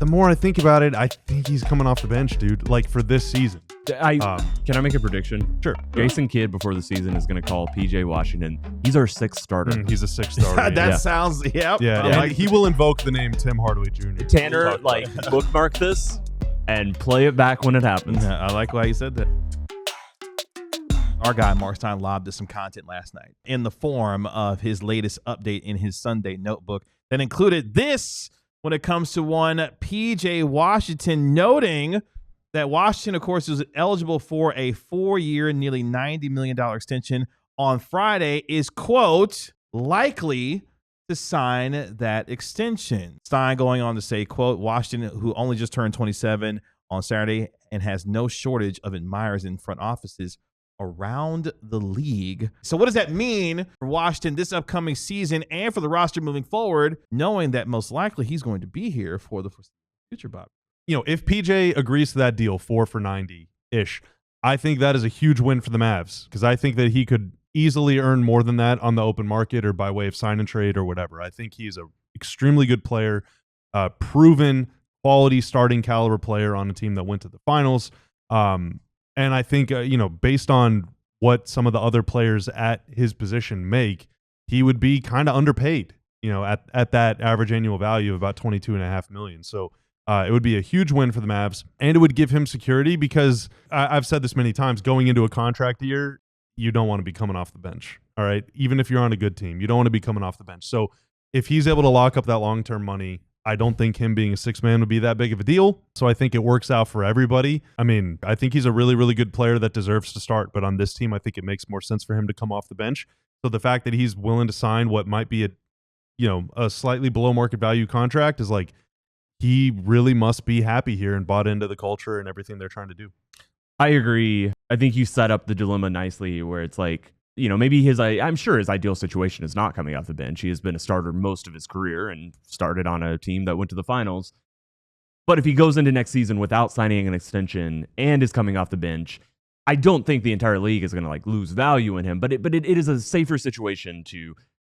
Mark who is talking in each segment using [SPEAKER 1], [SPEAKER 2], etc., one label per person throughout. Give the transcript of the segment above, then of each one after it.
[SPEAKER 1] the more I think about it, I think he's coming off the bench, dude, like for this season.
[SPEAKER 2] Can I make a prediction?
[SPEAKER 1] Sure.
[SPEAKER 2] Jason Kidd before the season is going to call PJ Washington. He's our sixth starter.
[SPEAKER 1] He's a sixth starter.
[SPEAKER 3] That sounds, yep.
[SPEAKER 1] Yeah, like, he will invoke the name Tim Hardaway Jr.
[SPEAKER 2] Tanner, bookmark this and play it back when it happens.
[SPEAKER 3] Yeah, I like why you said that. Our guy, Marc Stein, lobbed us some content last night in the form of his latest update in his Sunday notebook that included this when it comes to one PJ Washington, noting that Washington, of course, is eligible for a 4-year, nearly $90 million extension on Friday, is, quote, likely to sign that extension. Stein going on to say, quote, Washington, who only just turned 27 on Saturday and has no shortage of admirers in front offices around the league. So what does that mean for Washington this upcoming season and for the roster moving forward, knowing that most likely he's going to be here for the future, Bob?
[SPEAKER 1] You know, if PJ agrees to that deal, 4 for $90-ish, I think that is a huge win for the Mavs because I think that he could easily earn more than that on the open market or by way of sign and trade or whatever. I think he's an extremely good player, proven quality starting caliber player on a team that went to the finals. And I think, based on what some of the other players at his position make, he would be kind of underpaid, at that average annual value of about $22.5 million. So it would be a huge win for the Mavs, and it would give him security because I've said this many times, going into a contract year, you don't want to be coming off the bench, all right? Even if you're on a good team, you don't want to be coming off the bench. So if he's able to lock up that long-term money, I don't think him being a sixth man would be that big of a deal. So I think it works out for everybody. I mean, I think he's a really, really good player that deserves to start, but on this team, I think it makes more sense for him to come off the bench. So the fact that he's willing to sign what might be a slightly below market value contract is like, he really must be happy here and bought into the culture and everything they're trying to do.
[SPEAKER 2] I agree. I think you set up the dilemma nicely where it's like, maybe I'm sure his ideal situation is not coming off the bench. He has been a starter most of his career and started on a team that went to the finals. But if he goes into next season without signing an extension and is coming off the bench, I don't think the entire league is going to lose value in him. But it is a safer situation to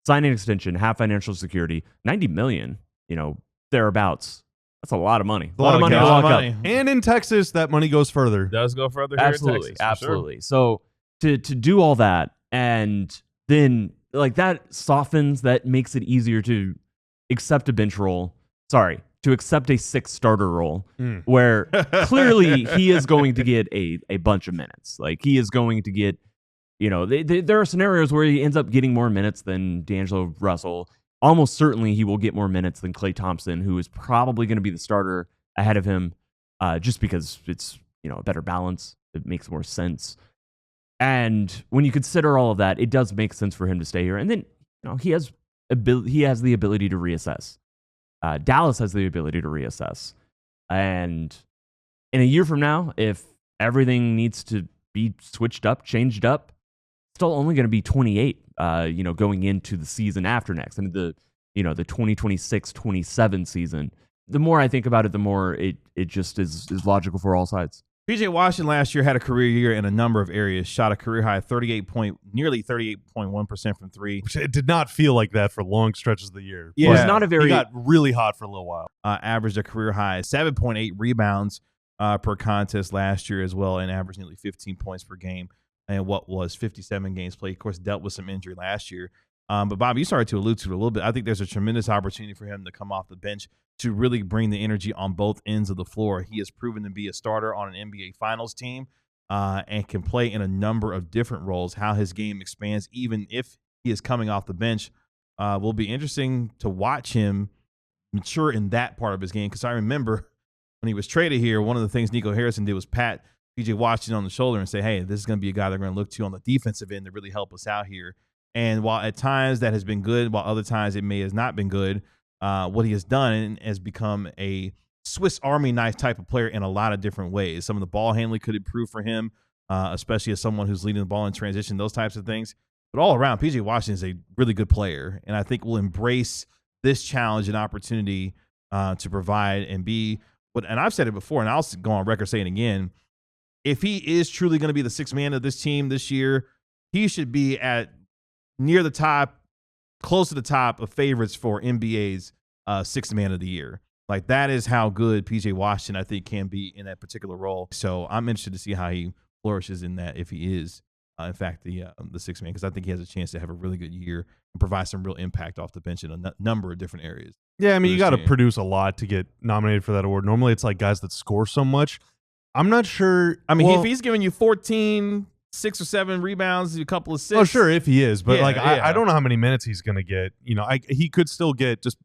[SPEAKER 2] sign an extension, have financial security, $90 million, thereabouts. That's a lot of money. A lot of money to lock up.
[SPEAKER 1] And in Texas, that money goes further.
[SPEAKER 3] Does go further here
[SPEAKER 2] absolutely,
[SPEAKER 3] in Texas.
[SPEAKER 2] Absolutely. Sure. So to do all that and then that softens, that makes it easier to accept a bench role. Sorry, to accept a sixth starter role where clearly he is going to get a bunch of minutes. He is going to get, there are scenarios where he ends up getting more minutes than D'Angelo Russell. Almost certainly he will get more minutes than Klay Thompson, who is probably going to be the starter ahead of him just because it's, a better balance. It makes more sense. And when you consider all of that, it does make sense for him to stay here. And then, he has the ability to reassess. Dallas has the ability to reassess. And in a year from now, if everything needs to be switched up, changed up, still only going to be 28, going into the season after next. And the 2026-27 season. The more I think about it, the more it just is logical for all sides.
[SPEAKER 3] PJ Washington last year had a career year in a number of areas, shot a career high nearly 38.1% from three.
[SPEAKER 1] Which it did not feel like that for long stretches of the year.
[SPEAKER 3] Yeah.
[SPEAKER 2] It was not a very...
[SPEAKER 1] He got really hot for a little while.
[SPEAKER 3] Averaged a career high 7.8 rebounds per contest last year as well, and averaged nearly 15 points per game and what was 57 games played. Of course, dealt with some injury last year. But Bob, you started to allude to it a little bit. I think there's a tremendous opportunity for him to come off the bench to really bring the energy on both ends of the floor. He has proven to be a starter on an NBA Finals team and can play in a number of different roles. How his game expands, even if he is coming off the bench, will be interesting to watch him mature in that part of his game. Because I remember when he was traded here, one of the things Nico Harrison did was pat PJ Washington on the shoulder and say, hey, this is going to be a guy they're going to look to on the defensive end to really help us out here. And while at times that has been good, while other times it may has not been good, what he has done has become a Swiss Army knife type of player in a lot of different ways. Some of the ball handling could improve for him, especially as someone who's leading the ball in transition, those types of things. But all around, PJ Washington is a really good player, and I think will embrace this challenge and opportunity to provide and be what. And I've said it before, and I'll go on record saying it again. If he is truly going to be the sixth man of this team this year, he should be at near the top, close to the top of favorites for NBA's sixth man of the year. Like, that is how good PJ Washington, I think, can be in that particular role. So I'm interested to see how he flourishes in that, if he is, in fact, the sixth man, because I think he has a chance to have a really good year and provide some real impact off the bench in a number of different areas.
[SPEAKER 1] Yeah, I mean, you got to produce a lot to get nominated for that award. Normally, it's like guys that score so much. I'm not sure.
[SPEAKER 3] I mean, if he's giving you 14, 6 or 7 rebounds, a couple of assists.
[SPEAKER 1] Oh, sure, if he is. But,
[SPEAKER 3] Yeah,
[SPEAKER 1] I don't know how many minutes he's going to get. He could still get just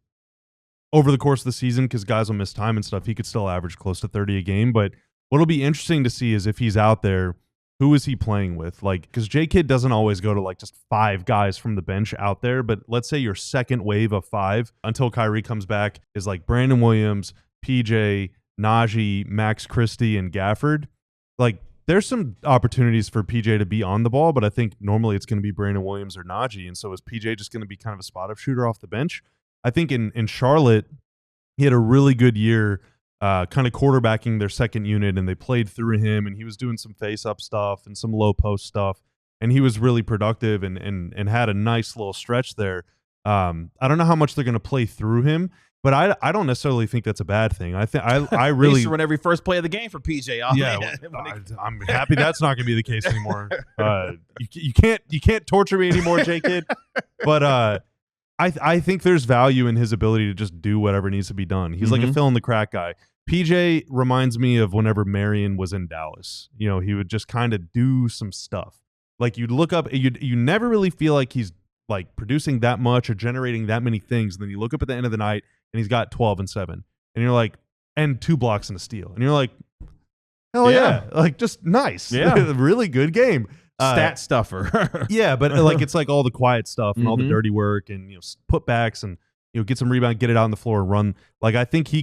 [SPEAKER 1] over the course of the season, because guys will miss time and stuff. He could still average close to 30 a game. But what'll be interesting to see is if he's out there, who is he playing with? Like, because J-Kid doesn't always go to like just 5 guys from the bench out there. But let's say your second wave of 5 until Kyrie comes back is like Brandon Williams, PJ, Najee, Max Christie, and Gafford. Like, there's some opportunities for PJ to be on the ball, but I think normally it's going to be Brandon Williams or Najee. And so is PJ just going to be kind of a spot-up shooter off the bench? I think in Charlotte, he had a really good year kind of quarterbacking their second unit, and they played through him, and he was doing some face-up stuff and some low-post stuff, and he was really productive and had a nice little stretch there. I don't know how much they're going to play through him, but I don't necessarily think that's a bad thing. I think I really
[SPEAKER 3] used to run every first play of the game for PJ.
[SPEAKER 1] I'm happy that's not going to be the case anymore. You can't torture me anymore, J-Kid. But I think there's value in his ability to just do whatever needs to be done. He's like a fill in the crack guy. PJ reminds me of whenever Marion was in Dallas. He would just kind of do some stuff. Like, you'd look up, you never really feel like he's like producing that much or generating that many things. And then you look up at the end of the night and he's got 12 and 7. And you're like, and 2 blocks and a steal. And you're like, hell yeah. Like, just nice.
[SPEAKER 3] Yeah.
[SPEAKER 1] Really good game.
[SPEAKER 3] Stat stuffer.
[SPEAKER 1] Yeah, but like, it's like all the quiet stuff and all the dirty work and putbacks and get some rebound, get it out on the floor and run. Like, I think he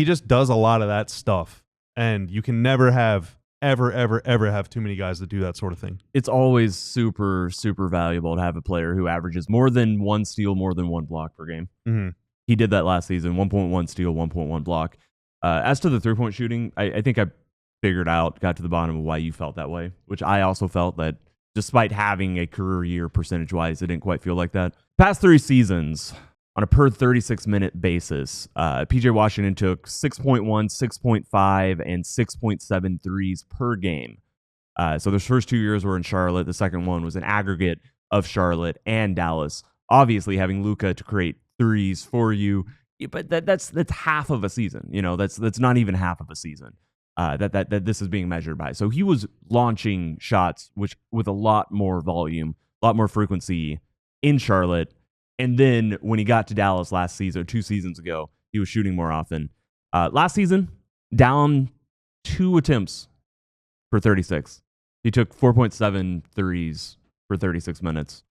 [SPEAKER 1] just does a lot of that stuff, and you can never have ever have too many guys that do that sort of thing.
[SPEAKER 2] It's always super, super valuable to have a player who averages more than 1 steal, more than 1 block per game.
[SPEAKER 1] Mm-hmm.
[SPEAKER 2] He did that last season, 1.1 steal, 1.1 block. As to the 3-point shooting, I think I got to the bottom of why you felt that way, which I also felt that despite having a career year percentage-wise, it didn't quite feel like that. Past 3 seasons, on a per 36-minute basis, PJ Washington took 6.1, 6.5, and 6.7 threes per game. So those first 2 years were in Charlotte. The second one was an aggregate of Charlotte and Dallas. Obviously, having Luka to create threes for you, but that's half of a season. That's not even half of a season. That this is being measured by. So he was launching shots with a lot more volume, a lot more frequency in Charlotte. And then when he got to Dallas last season, 2 seasons ago, he was shooting more often. Last season, down 2 attempts for 36. He took 4.7 threes for 36 minutes.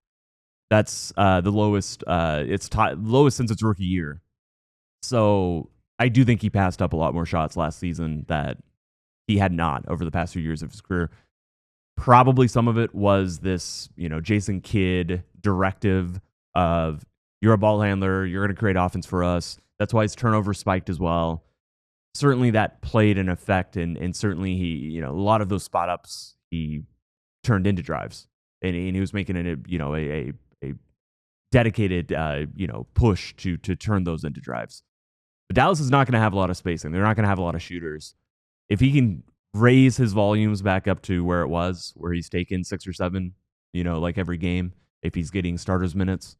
[SPEAKER 2] That's the lowest. It's lowest since its rookie year. So I do think he passed up a lot more shots last season that he had not over the past few years of his career. Probably some of it was this, Jason Kidd directive of, you're a ball handler, you're going to create offense for us. That's why his turnover spiked as well. Certainly that played an effect, and certainly he, a lot of those spot ups he turned into drives, and he was making it, a dedicated, push to turn those into drives. But Dallas is not going to have a lot of spacing. They're not going to have a lot of shooters. If he can raise his volumes back up to where it was, where he's taken 6 or 7, like every game, if he's getting starters minutes,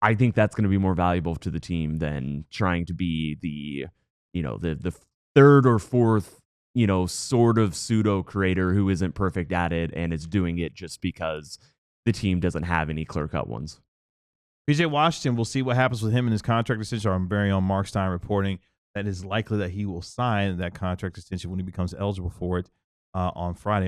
[SPEAKER 2] I think that's going to be more valuable to the team than trying to be the third or fourth, sort of pseudo creator who isn't perfect at it and is doing it just because the team doesn't have any clear-cut ones.
[SPEAKER 3] PJ Washington, we'll see what happens with him in his contract extension. Our very own Marc Stein reporting that it is likely that he will sign that contract extension when he becomes eligible for it on Friday.